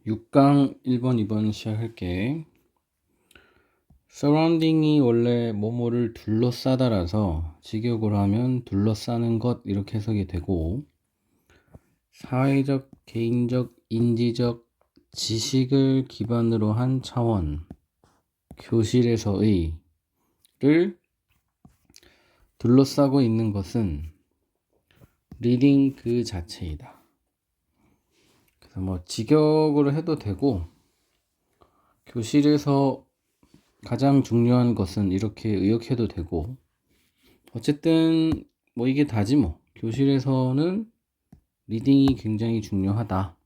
6강 1번, 2번 시작할게. surrounding이 원래 뭐뭐를 둘러싸다라서 직역으로 하면 둘러싸는 것 이렇게 해석이 되고, 사회적, 개인적, 인지적 지식을 기반으로 한 차원, 교실에서의를 둘러싸고 있는 것은 리딩 그 자체이다. 그래서 뭐 직역으로 해도 되고, 교실에서 가장 중요한 것은 이렇게 의역해도 되고, 어쨌든 뭐 이게 다지 뭐. 교실에서는 리딩이 굉장히 중요하다.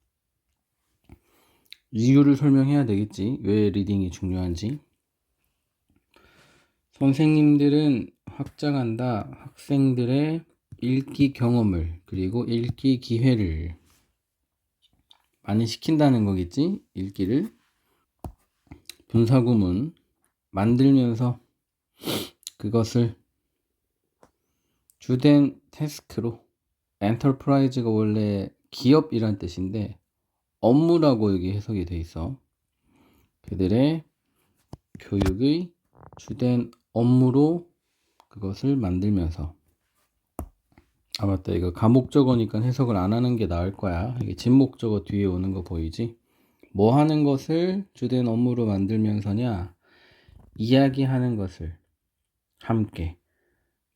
이유를 설명해야 되겠지. 왜 리딩이 중요한지. 선생님들은 확장한다. 학생들의 읽기 경험을 그리고 읽기 기회를 많이 시킨다는 거겠지. 읽기를. 분사구문 만들면서 그것을 주된 태스크로, 엔터프라이즈가 원래 기업이란 뜻인데 업무라고 여기 해석이 돼 있어. 그들의 교육의 주된 업무로 그것을 만들면서. 아 맞다, 이거 가목적어니까 해석을 안 하는 게 나을 거야. 이게 진목적어 뒤에 오는 거 보이지? 뭐 하는 것을 주된 업무로 만들면서냐? 이야기하는 것을 함께,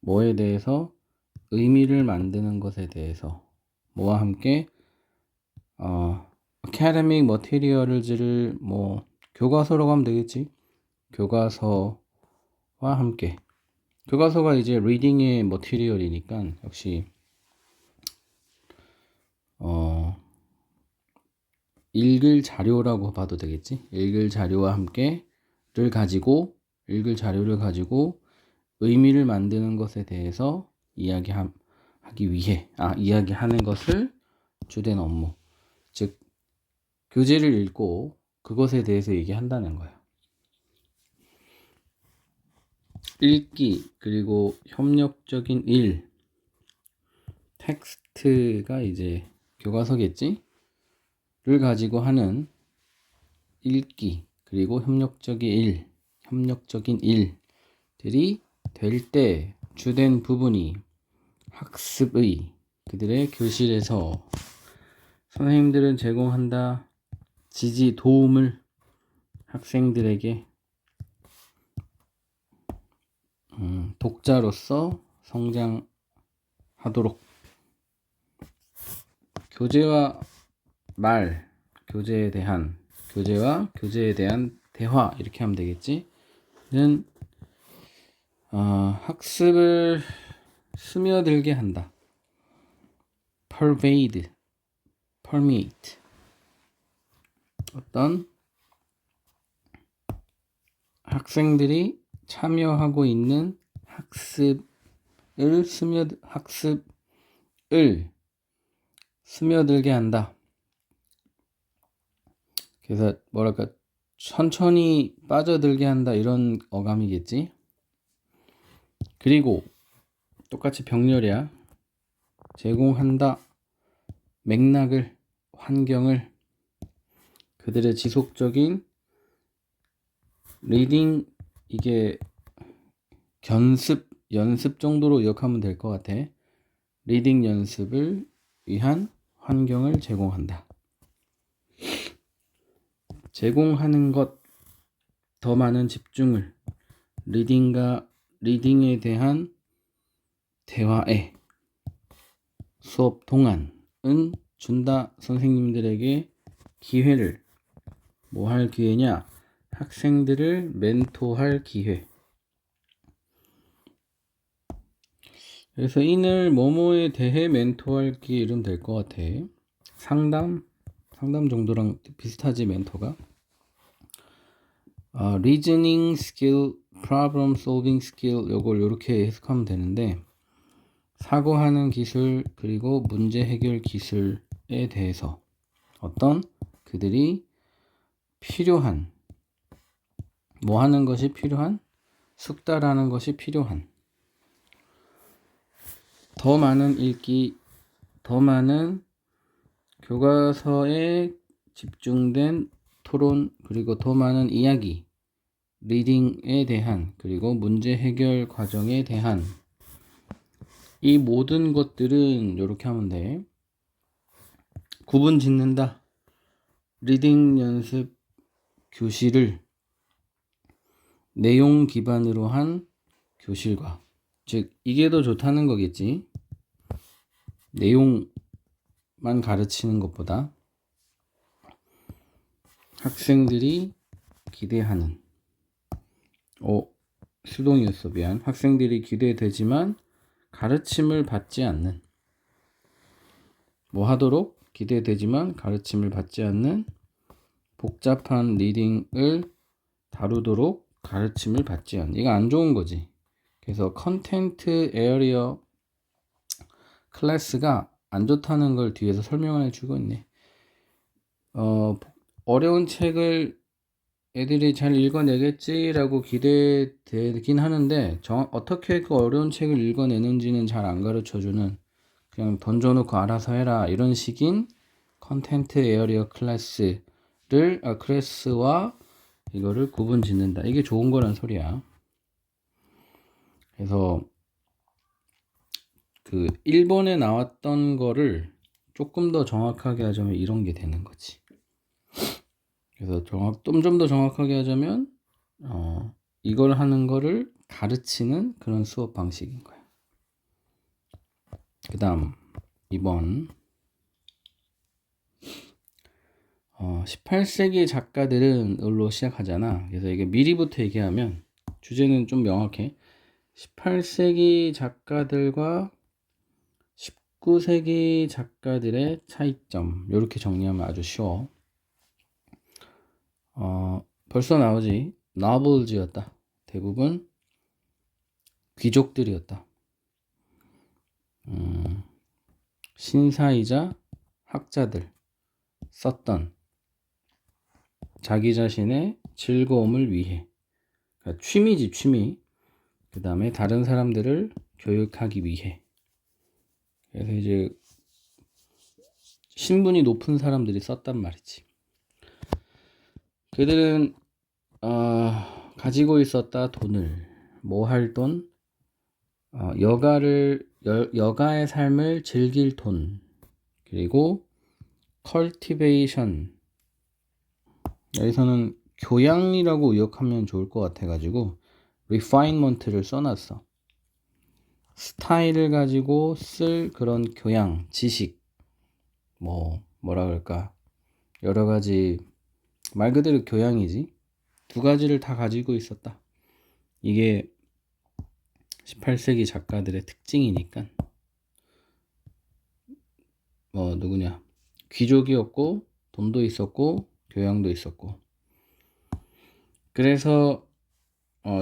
뭐에 대해서? 의미를 만드는 것에 대해서, 뭐와 함께? academic materials를 뭐 교과서라고 하면 되겠지. 교과서와 함께. 교과서가 이제 reading의 material이니까 역시 읽을 자료라고 봐도 되겠지. 읽을 자료와 함께를 가지고, 읽을 자료를 가지고 의미를 만드는 것에 대해서 이야기하기 위해, 이야기하는 것을 주된 업무, 즉 교재를 읽고 그것에 대해서 얘기한다는 거야. 읽기 그리고 협력적인 일, 텍스트가 이제 교과서겠지? 를 가지고 하는 읽기 그리고 협력적인 일들이 될 때 주된 부분이 학습의, 그들의 교실에서 선생님들은 제공한다. 지지, 도움을 학생들에게 독자로서 성장하도록. 교재와 말, 교재와 교재에 대한 대화 이렇게 하면 되겠지. 는 학습을 스며들게 한다. permeate 어떤 학생들이 참여하고 있는 학습을 스며들게 한다. 그래서 뭐랄까 천천히 빠져들게 한다, 이런 어감이겠지. 그리고 똑같이 병렬이야. 제공한다. 맥락을, 환경을, 그들의 지속적인 리딩, 이게 연습 정도로 기억하면 될 것 같아. 리딩 연습을 위한 환경을 제공한다. 제공하는 것, 더 많은 집중을 리딩에 대한 대화에 수업 동안은 준다. 선생님들에게 기회를, 뭐 할 기회냐? 학생들을 멘토할 기회. 그래서 이늘 뭐뭐에 대해 멘토할 기회 이러면 될 것 같아. 상담 정도랑 비슷하지, 멘토가. reasoning skill, problem solving skill, 요걸 이렇게 해석하면 되는데, 사고하는 기술 그리고 문제 해결 기술에 대해서 어떤 그들이 필요한, 뭐 하는 것이 필요한? 숙달하는 것이 필요한. 더 많은 읽기, 더 많은 교과서의 집중된 토론, 그리고 더 많은 이야기, 리딩에 대한, 그리고 문제 해결 과정에 대한, 이 모든 것들은 이렇게 하면 돼. 구분 짓는다. 리딩 연습 교실을 내용 기반으로 한 교실과, 즉 이게 더 좋다는 거겠지. 내용만 가르치는 것보다 학생들이 기대하는, 수동이었어, 미안. 학생들이 기대되지만 가르침을 받지 않는, 뭐 하도록 기대되지만 가르침을 받지 않는 복잡한 리딩을 다루도록 가르침을 받지 않는. 이거 안 좋은 거지. 그래서 컨텐트 에어리어 클래스가 안 좋다는 걸 뒤에서 설명을 해주고 있네. 어려운 책을 애들이 잘 읽어내겠지라고 기대되긴 하는데, 어떻게 그 어려운 책을 읽어내는지는 잘 안 가르쳐주는, 그냥 던져놓고 알아서 해라 이런 식인 컨텐트 에어리어 클래스와 이거를 구분 짓는다. 이게 좋은 거란 소리야. 그래서 그 1번에 나왔던 거를 조금 더 정확하게 하자면 이런 게 되는 거지. 그래서 좀 더 정확하게 하자면 이걸 하는 거를 가르치는 그런 수업 방식인 거야. 그 다음 2번 18세기 작가들은으로 시작하잖아. 그래서 이게 미리부터 얘기하면 주제는 좀 명확해. 18세기 작가들과 19세기 작가들의 차이점, 이렇게 정리하면 아주 쉬워. 벌써 나오지. novels였다. 대부분 귀족들이었다. 신사이자 학자들 썼던, 자기 자신의 즐거움을 위해, 그러니까 취미지, 취미. 그 다음에 다른 사람들을 교육하기 위해. 그래서 이제 신분이 높은 사람들이 썼단 말이지. 그들은 가지고 있었다. 돈을, 뭐 할 돈, 여가의 삶을 즐길 돈, 그리고 cultivation, 여기서는 교양이라고 의역하면 좋을 것 같아가지고 refinement를 써놨어. 스타일을 가지고 쓸 그런 교양, 지식, 뭐라 그럴까, 여러 가지, 말 그대로 교양이지. 두 가지를 다 가지고 있었다. 이게 18세기 작가들의 특징이니까. 누구냐, 귀족이었고 돈도 있었고 교양도 있었고. 그래서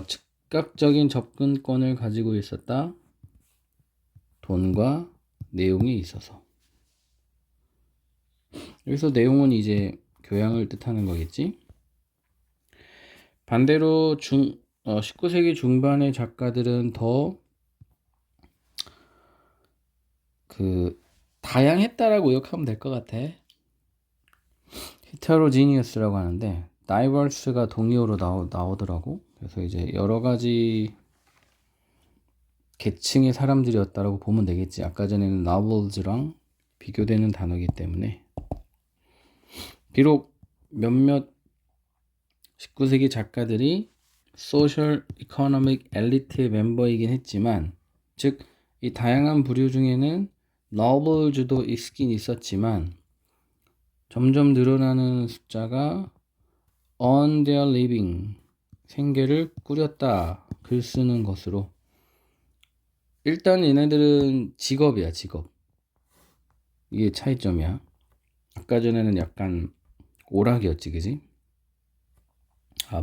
즉각적인 접근권을 가지고 있었다. 돈과 내용이 있어서. 여기서 내용은 이제 교양을 뜻하는 거겠지. 반대로 19세기 중반의 작가들은 더 다양했다라고 의역하면 될 것 같아. heterogeneous라고 하는데 diverse가 동의어로 나오더라고. 그래서 이제 여러 가지 계층의 사람들이었다라고 보면 되겠지. 아까 전에는 novels랑 비교되는 단어이기 때문에. 비록 몇몇 19세기 작가들이 소셜 이코노믹 엘리트의 멤버이긴 했지만, 즉 이 다양한 부류 중에는 novels도 있긴 있었지만 점점 늘어나는 숫자가 earn their living, 생계를 꾸렸다, 글 쓰는 것으로. 일단 얘네들은 직업이야, 직업. 이게 차이점이야. 아까 전에는 약간 오락이었지, 그지?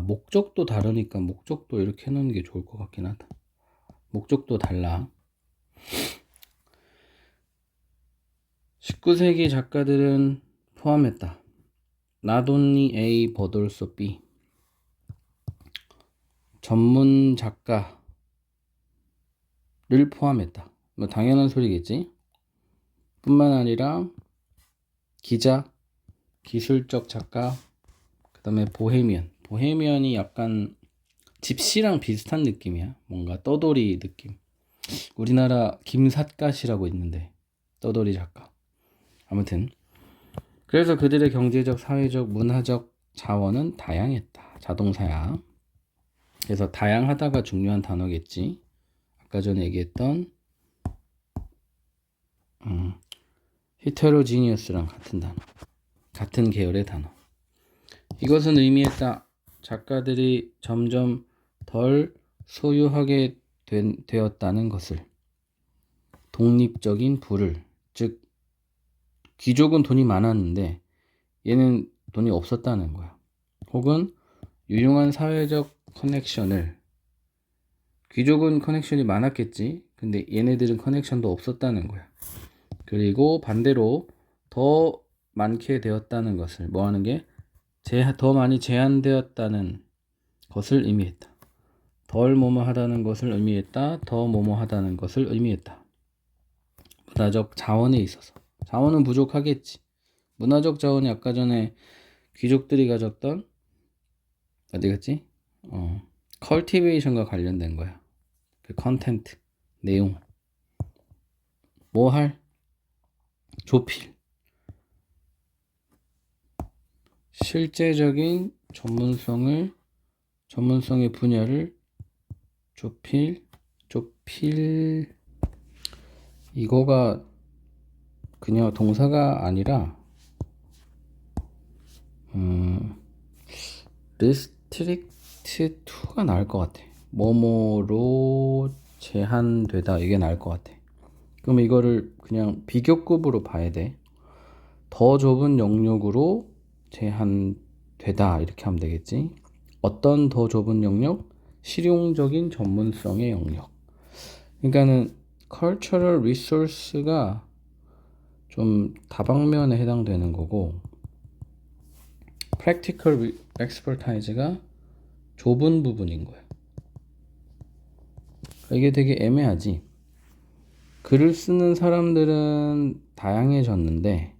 목적도 다르니까 목적도 이렇게 해놓는 게 좋을 것 같긴 하다. 목적도 달라. 19세기 작가들은 포함했다. Not only A but also B. 전문 작가를 포함했다. 뭐 당연한 소리겠지. 뿐만 아니라 기자, 기술적 작가, 그 다음에 보헤미안. 보헤미안이 약간 집시랑 비슷한 느낌이야. 뭔가 떠돌이 느낌. 우리나라 김삿갓이라고 있는데 떠돌이 작가. 아무튼 그래서 그들의 경제적, 사회적, 문화적 자원은 다양했다. 자동사야. 그래서 다양하다가 중요한 단어겠지. 아까 전에 얘기했던 히테로지니어스랑 같은 단어. 같은 계열의 단어. 이것은 의미했다. 작가들이 점점 덜 소유하게 되었다는 것을. 독립적인 부를, 즉 귀족은 돈이 많았는데 얘는 돈이 없었다는 거야. 혹은 유용한 사회적 커넥션을, 귀족은 커넥션이 많았겠지. 근데 얘네들은 커넥션도 없었다는 거야. 그리고 반대로 더 많게 되었다는 것을, 뭐 하는 게 더 많이 제한되었다는 것을 의미했다. 덜 뭐뭐하다는 것을 의미했다. 더 뭐뭐하다는 것을 의미했다. 문화적 자원에 있어서. 자원은 부족하겠지. 문화적 자원이 아까 전에 귀족들이 가졌던 어디 갔지? 컬티베이션과 관련된 거야. 그 컨텐트, 내용. 뭐 할? 조필. 실제적인 전문성의 분야를 조필. 이거가 그냥 동사가 아니라 restrict to가 나을 것 같아. 뭐뭐로 제한되다, 이게 나을 것 같아. 그럼 이거를 그냥 비교급으로 봐야 돼. 더 좁은 영역으로 제한되다, 이렇게 하면 되겠지. 어떤 더 좁은 영역? 실용적인 전문성의 영역. 그러니까는 cultural resource가 좀 다방면에 해당되는 거고, practical expertise가 좁은 부분인 거야. 이게 되게 애매하지. 글을 쓰는 사람들은 다양해졌는데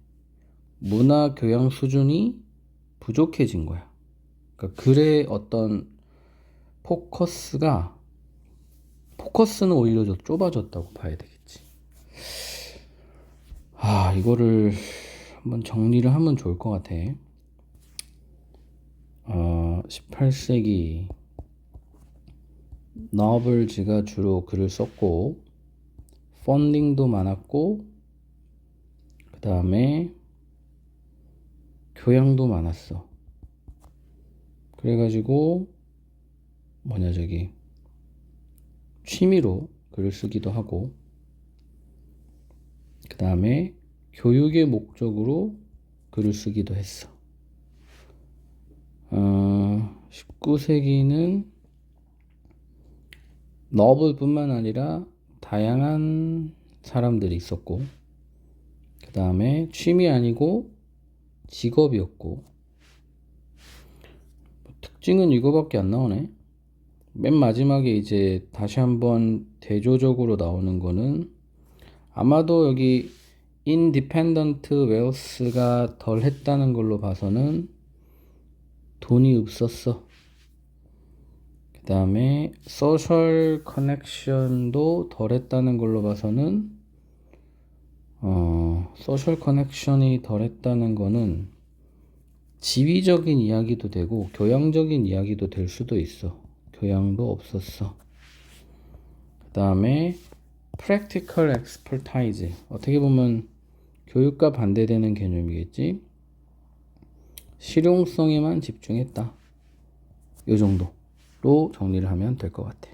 문화 교양 수준이 부족해진 거야. 그러니까 글의 어떤 포커스는 오히려 더 좁아졌다고 봐야 되겠지. 이거를 한번 정리를 하면 좋을 것 같아. 18세기 너블즈가 주로 글을 썼고, 펀딩도 많았고, 그 다음에 교양도 많았어. 그래가지고 취미로 글을 쓰기도 하고, 그 다음에 교육의 목적으로 글을 쓰기도 했어. 19세기는 너블뿐만 아니라 다양한 사람들이 있었고, 그 다음에 취미 아니고 직업이었고, 특징은 이거밖에 안 나오네. 맨 마지막에 이제 다시 한번 대조적으로 나오는 거는 아마도 여기 independent wealth가 덜 했다는 걸로 봐서는 돈이 없었어. 그 다음에 social connection도 덜 했다는 걸로 봐서는 social connection이 덜 했다는 거는 지위적인 이야기도 되고 교양적인 이야기도 될 수도 있어. 교양도 없었어. 그 다음에 practical expertise, 어떻게 보면 교육과 반대되는 개념이겠지. 실용성에만 집중했다. 이 정도로 정리를 하면 될 것 같아.